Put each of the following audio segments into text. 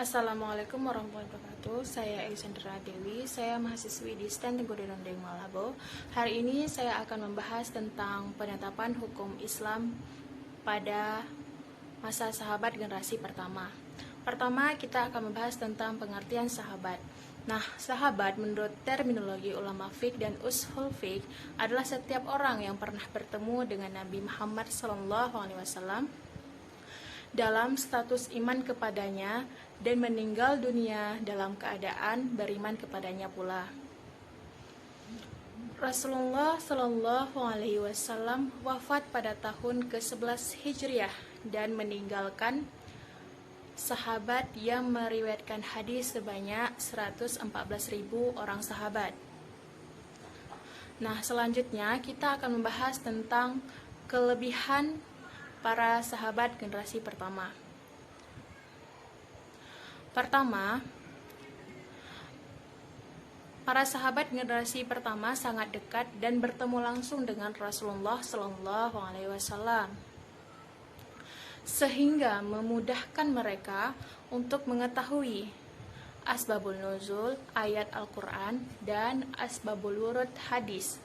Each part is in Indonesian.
Assalamualaikum warahmatullahi wabarakatuh. Saya Elisandra Dewi, saya mahasiswi di STAN Teguh Dendeng Malabo. Hari ini saya akan membahas tentang penetapan hukum Islam pada masa sahabat generasi pertama. Pertama, kita akan membahas tentang pengertian sahabat. Nah, sahabat menurut terminologi ulama fiqh dan ushul fiqh adalah setiap orang yang pernah bertemu dengan Nabi Muhammad SAW dalam status iman kepadanya dan meninggal dunia dalam keadaan beriman kepadanya pula. Rasulullah Shallallahu Alaihi Wasallam wafat pada tahun ke-11 Hijriah dan meninggalkan sahabat yang meriwayatkan hadis sebanyak 114.000 orang sahabat. Nah, selanjutnya kita akan membahas tentang kelebihan para sahabat generasi pertama. Pertama, para sahabat generasi pertama sangat dekat dan bertemu langsung dengan Rasulullah Shallallahu Alaihi Wasallam, sehingga memudahkan mereka untuk mengetahui asbabul nuzul ayat Al-Quran dan asbabul wurud hadis,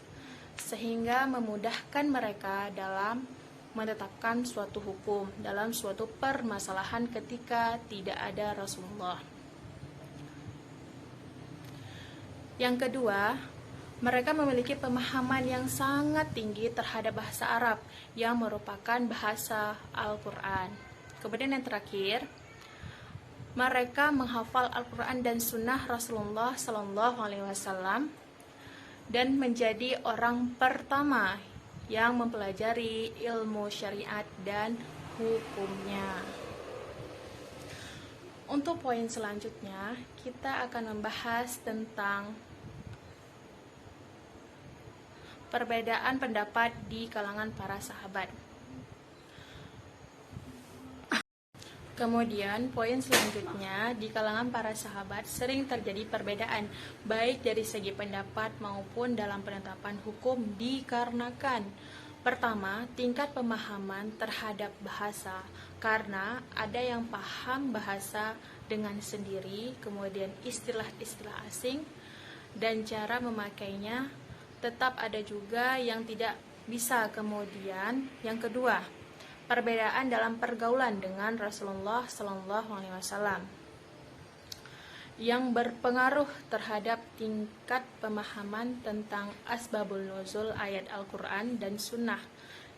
sehingga memudahkan mereka dalam menetapkan suatu hukum dalam suatu permasalahan ketika tidak ada Rasulullah. Yang kedua, mereka memiliki pemahaman yang sangat tinggi terhadap bahasa Arab yang merupakan bahasa Al-Quran. Kemudian yang terakhir, mereka menghafal Al-Quran dan Sunnah Rasulullah SAW dan menjadi orang pertama yang mempelajari ilmu syariat dan hukumnya. Untuk poin selanjutnya, kita akan membahas tentang perbedaan pendapat di kalangan para sahabat. Kemudian, poin selanjutnya, di kalangan para sahabat sering terjadi perbedaan, baik dari segi pendapat maupun dalam penetapan hukum dikarenakan pertama, tingkat pemahaman terhadap bahasa, karena ada yang paham bahasa dengan sendiri, kemudian istilah-istilah asing, dan cara memakainya, tetap ada juga yang tidak bisa. Kemudian, yang kedua, perbedaan dalam pergaulan dengan Rasulullah SAW yang berpengaruh terhadap tingkat pemahaman tentang asbabul nuzul ayat Al-Quran dan Sunnah.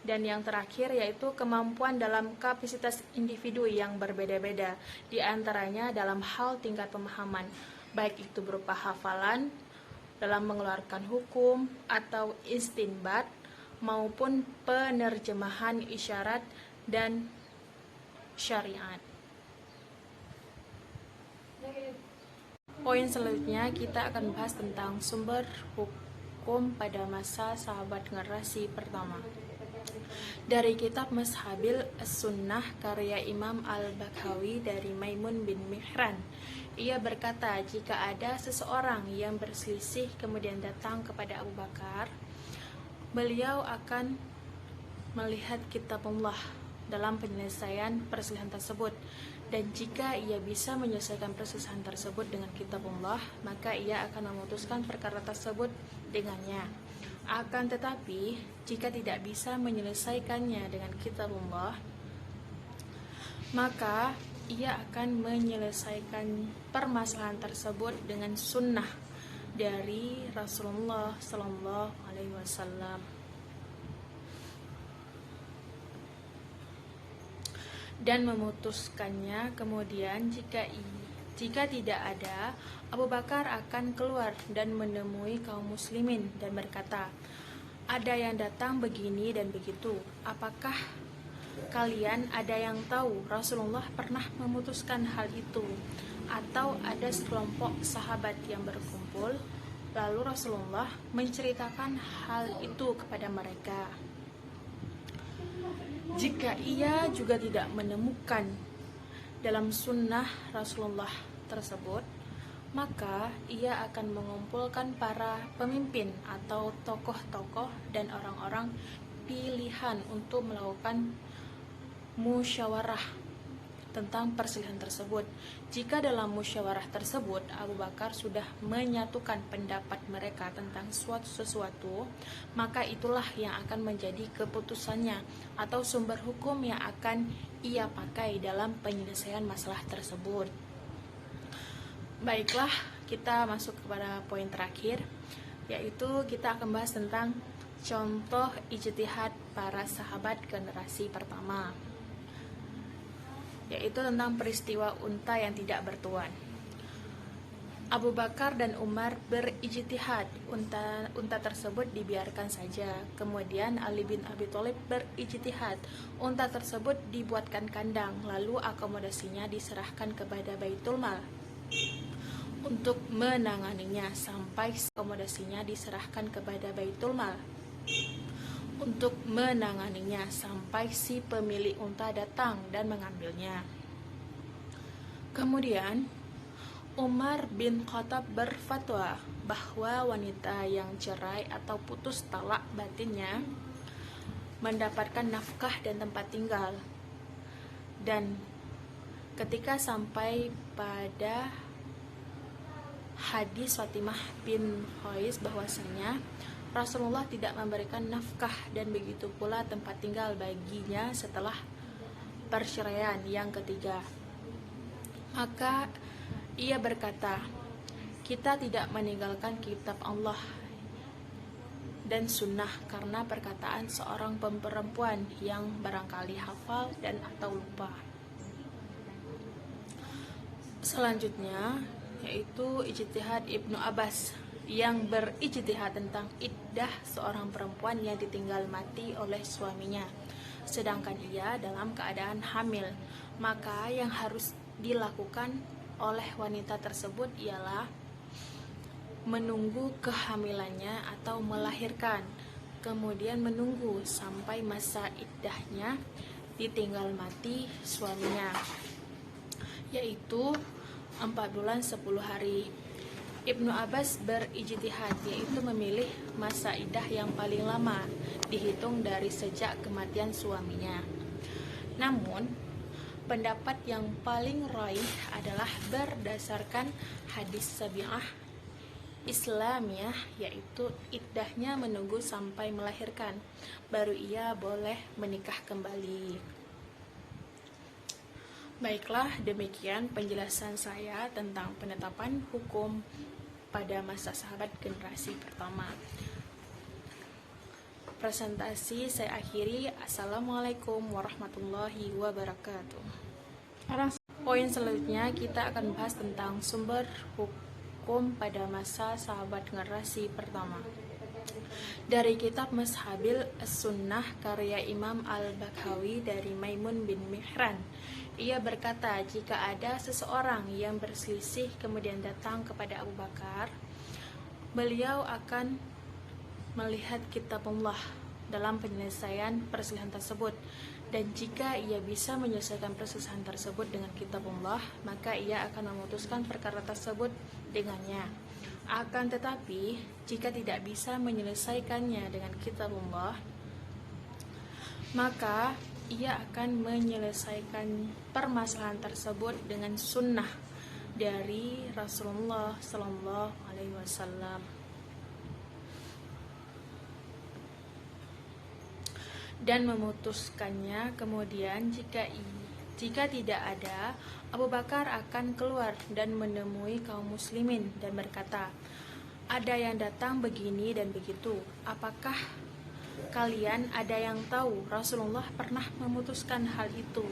Dan yang terakhir yaitu kemampuan dalam kapasitas individu yang berbeda-beda, di antaranya dalam hal tingkat pemahaman, baik itu berupa hafalan, dalam mengeluarkan hukum atau istinbat, maupun penerjemahan isyarat dan syariat. Poin selanjutnya kita akan membahas tentang sumber hukum pada masa sahabat generasi pertama. Dari kitab Mazhabil As-Sunnah karya Imam Al-Bakhawi dari Maimun bin Mihran, ia berkata, jika ada seseorang yang berselisih kemudian datang kepada Abu Bakar, beliau akan melihat kitabullah dalam penyelesaian perselisihan tersebut, dan jika ia bisa menyelesaikan perselisihan tersebut dengan kitabullah, maka ia akan memutuskan perkara tersebut dengannya. Akan tetapi, jika tidak bisa menyelesaikannya dengan kitabullah, maka ia akan menyelesaikan permasalahan tersebut dengan sunnah dari Rasulullah Sallallahu Alaihi Wasallam. Dan memutuskannya. Kemudian jika tidak ada, Abu Bakar akan keluar dan menemui kaum muslimin dan berkata, ada yang datang begini dan begitu, apakah kalian ada yang tahu Rasulullah pernah memutuskan hal itu? Atau ada sekelompok sahabat yang berkumpul, lalu Rasulullah menceritakan hal itu kepada mereka. Jika ia juga tidak menemukan dalam sunnah Rasulullah tersebut, maka ia akan mengumpulkan para pemimpin atau tokoh-tokoh dan orang-orang pilihan untuk melakukan musyawarah tentang perselisihan tersebut. Jika dalam musyawarah tersebut Abu Bakar sudah menyatukan pendapat mereka tentang suatu sesuatu, maka itulah yang akan menjadi keputusannya atau sumber hukum yang akan ia pakai dalam penyelesaian masalah tersebut. Baiklah, kita masuk kepada poin terakhir, yaitu kita akan bahas tentang contoh ijtihad para sahabat generasi pertama, yaitu tentang peristiwa unta yang tidak bertuan. Abu Bakar dan Umar berijtihad, unta tersebut dibiarkan saja. Kemudian Ali bin Abi Thalib berijtihad, unta tersebut dibuatkan kandang, lalu akomodasinya diserahkan kepada Baitul Mal untuk menanganinya sampai si pemilik unta datang dan mengambilnya. Kemudian Umar bin Khattab berfatwa bahwa wanita yang cerai atau putus talak batinnya mendapatkan nafkah dan tempat tinggal. Dan ketika sampai pada hadis Fatimah bin Qais bahwasanya Rasulullah tidak memberikan nafkah dan begitu pula tempat tinggal baginya setelah perceraian yang ketiga, maka ia berkata, kita tidak meninggalkan kitab Allah dan sunnah karena perkataan seorang perempuan yang barangkali hafal dan atau lupa. Selanjutnya yaitu ijtihad Ibnu Abbas yang berijtihad tentang iddah seorang perempuan yang ditinggal mati oleh suaminya sedangkan ia dalam keadaan hamil. Maka yang harus dilakukan oleh wanita tersebut ialah menunggu kehamilannya atau melahirkan, kemudian menunggu sampai masa iddahnya ditinggal mati suaminya, yaitu 4 bulan 10 hari. Ibnu Abbas berijtihad, yaitu memilih masa iddah yang paling lama dihitung dari sejak kematian suaminya. Namun pendapat yang paling raih adalah berdasarkan hadis Sabi'ah Islamiyah, yaitu iddahnya menunggu sampai melahirkan, baru ia boleh menikah kembali. Baiklah, demikian penjelasan saya tentang penetapan hukum pada masa sahabat generasi pertama. Presentasi saya akhiri. Assalamualaikum warahmatullahi wabarakatuh. Poin selanjutnya kita akan bahas tentang sumber hukum pada masa sahabat generasi pertama. Dari kitab Mazhabil As-Sunnah karya Imam Al-Bakhawi dari Maimun bin Mihran, ia berkata, jika ada seseorang yang berselisih kemudian datang kepada Abu Bakar, beliau akan melihat kitabullah dalam penyelesaian perselisihan tersebut, dan jika ia bisa menyelesaikan perselisihan tersebut dengan kitabullah, maka ia akan memutuskan perkara tersebut dengannya. Akan tetapi jika tidak bisa menyelesaikannya dengan kitabullah, maka ia akan menyelesaikan permasalahan tersebut dengan sunnah dari Rasulullah Sallallahu Alaihi Wasallam. Dan memutuskannya. Kemudian jika tidak ada, Abu Bakar akan keluar dan menemui kaum muslimin dan berkata, ada yang datang begini dan begitu, apakah kalian ada yang tahu Rasulullah pernah memutuskan hal itu?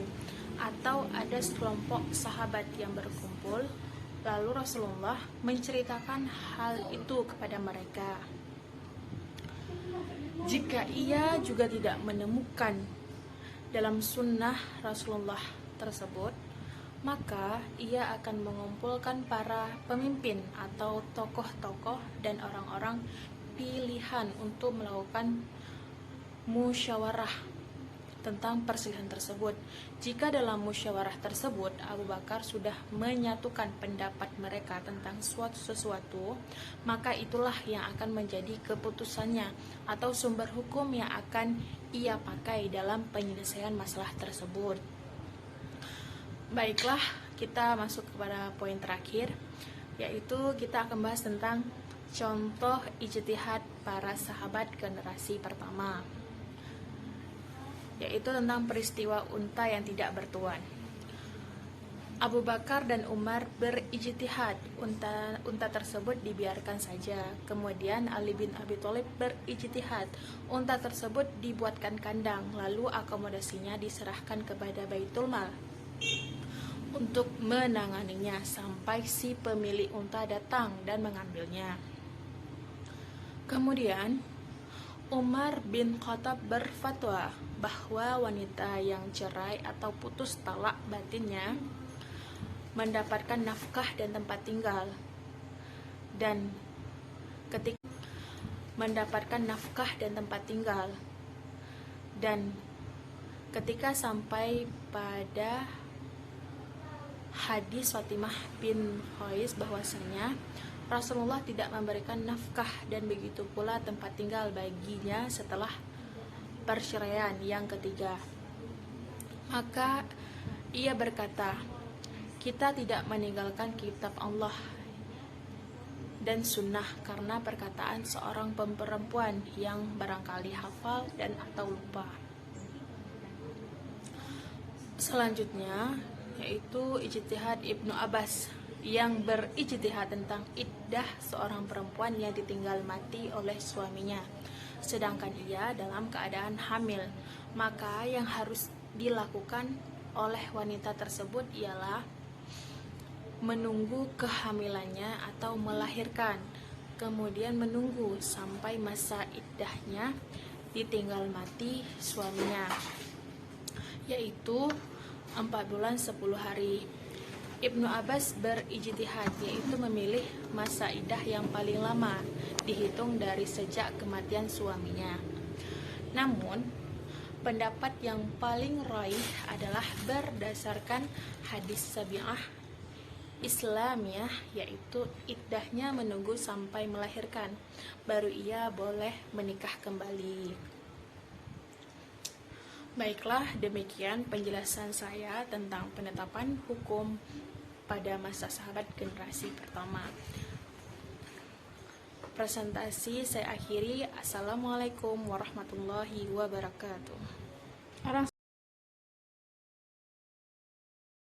Atau ada sekelompok sahabat yang berkumpul, lalu Rasulullah menceritakan hal itu kepada mereka. Jika ia juga tidak menemukan dalam sunnah Rasulullah tersebut, maka ia akan mengumpulkan para pemimpin atau tokoh-tokoh dan orang-orang pilihan untuk melakukan musyawarah tentang perselisihan tersebut. Jika dalam musyawarah tersebut Abu Bakar sudah menyatukan pendapat mereka tentang suatu sesuatu, maka itulah yang akan menjadi keputusannya atau sumber hukum yang akan ia pakai dalam penyelesaian masalah tersebut. Baiklah, kita masuk kepada poin terakhir, yaitu kita akan bahas tentang contoh ijtihad para sahabat generasi pertama, yaitu tentang peristiwa unta yang tidak bertuan. Abu Bakar dan Umar berijtihad, unta tersebut dibiarkan saja. Kemudian Ali bin Abi Thalib berijtihad, unta tersebut dibuatkan kandang, lalu akomodasinya diserahkan kepada Baitul Mal untuk menanganinya sampai si pemilik unta datang dan mengambilnya. Kemudian Umar bin Khattab berfatwa bahwa wanita yang cerai atau putus talak batinnya mendapatkan nafkah dan tempat tinggal, dan ketika mendapatkan nafkah dan tempat tinggal, dan ketika sampai pada hadis Fatimah bin Qais bahwasanya Rasulullah tidak memberikan nafkah dan begitu pula tempat tinggal baginya setelah perceraian yang ketiga, maka ia berkata, kita tidak meninggalkan kitab Allah dan sunnah karena perkataan seorang perempuan yang barangkali hafal dan atau lupa. Selanjutnya yaitu ijtihad Ibnu Abbas yang berijtihad tentang iddah seorang perempuan yang ditinggal mati oleh suaminya sedangkan ia dalam keadaan hamil. Maka yang harus dilakukan oleh wanita tersebut ialah menunggu kehamilannya atau melahirkan, kemudian menunggu sampai masa iddahnya ditinggal mati suaminya, yaitu 4 bulan 10 hari. Ibnu Abbas berijtihad, yaitu memilih masa iddah yang paling lama dihitung dari sejak kematian suaminya. Namun pendapat yang paling raih adalah berdasarkan hadis Sabi'ah Islamiyah, yaitu iddahnya menunggu sampai melahirkan, baru ia boleh menikah kembali. Baiklah, demikian penjelasan saya tentang penetapan hukum pada masa sahabat generasi pertama. Presentasi saya akhiri. Assalamualaikum warahmatullahi wabarakatuh.